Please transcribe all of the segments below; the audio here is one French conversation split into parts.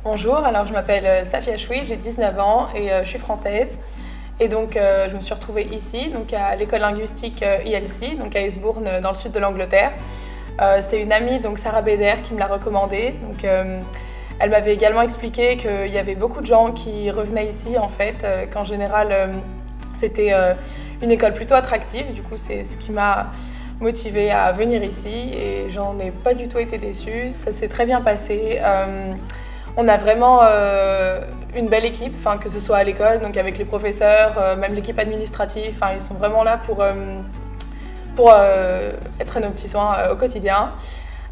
Bonjour, alors je m'appelle Safia Choui, j'ai 19 ans et je suis française. Et donc je me suis retrouvée ici, donc à l'école linguistique ILC, donc à Eastbourne, dans le sud de l'Angleterre. C'est une amie, donc Sarah Beder, qui me l'a recommandé. Donc, elle m'avait également expliqué qu'il y avait beaucoup de gens qui revenaient ici, en fait, qu'en général c'était une école plutôt attractive. Du coup, c'est ce qui m'a motivée à venir ici et j'en ai pas du tout été déçue. Ça s'est très bien passé. On a vraiment une belle équipe, que ce soit à l'école, donc avec les professeurs, même l'équipe administrative. Ils sont vraiment là pour être à nos petits soins au quotidien.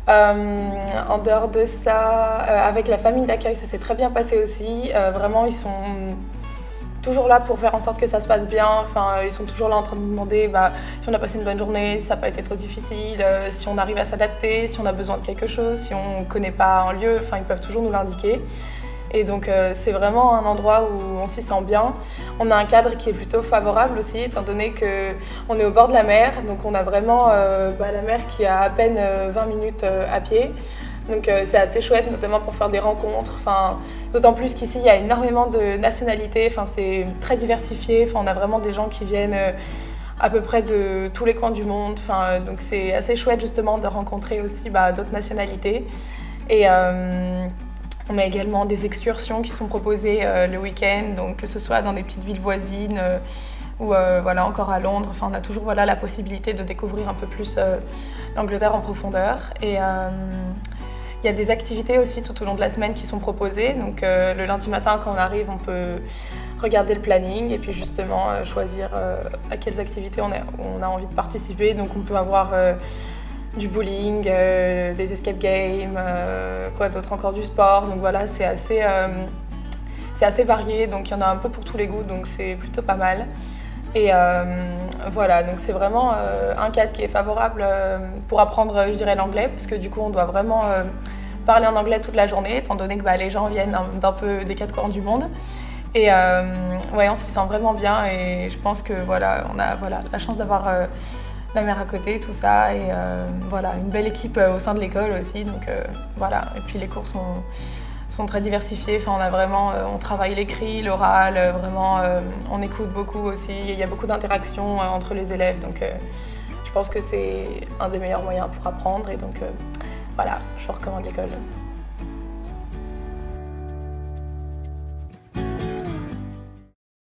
En dehors de ça, avec la famille d'accueil, ça s'est très bien passé aussi. Vraiment, ils sont toujours là pour faire en sorte que ça se passe bien. Ils sont toujours là en train de nous demander si on a passé une bonne journée, si ça n'a pas été trop difficile, si on arrive à s'adapter, si on a besoin de quelque chose, si on ne connaît pas un lieu, ils peuvent toujours nous l'indiquer. Et donc c'est vraiment un endroit où on s'y sent bien. On a un cadre qui est plutôt favorable aussi, étant donné qu'on est au bord de la mer. Donc on a vraiment la mer qui est à peine 20 minutes à pied. Donc c'est assez chouette, notamment pour faire des rencontres. D'autant plus qu'ici, il y a énormément de nationalités. C'est très diversifié. On a vraiment des gens qui viennent à peu près de tous les coins du monde. Donc c'est assez chouette justement de rencontrer aussi d'autres nationalités. Et on a également des excursions qui sont proposées le week-end, donc que ce soit dans des petites villes voisines ou encore à Londres. On a toujours la possibilité de découvrir un peu plus l'Angleterre en profondeur. Et il y a des activités aussi tout au long de la semaine qui sont proposées. Donc le lundi matin, quand on arrive, on peut regarder le planning et puis justement choisir à quelles activités on a envie de participer. Donc on peut avoir du bowling, des escape games, quoi d'autre encore, du sport. Donc voilà, c'est assez varié, donc il y en a un peu pour tous les goûts, donc c'est plutôt pas mal. Et voilà, donc c'est vraiment un cadre qui est favorable pour apprendre, je dirais, l'anglais, parce que du coup on doit vraiment parler en anglais toute la journée, étant donné que les gens viennent d'un peu des quatre coins du monde. Et on s'y sent vraiment bien et je pense que on a la chance d'avoir la mer à côté, tout ça, et une belle équipe au sein de l'école aussi, donc et puis les cours sont très diversifiés, on travaille l'écrit, l'oral, vraiment, on écoute beaucoup aussi, il y a beaucoup d'interactions entre les élèves, donc je pense que c'est un des meilleurs moyens pour apprendre, et donc je recommande l'école.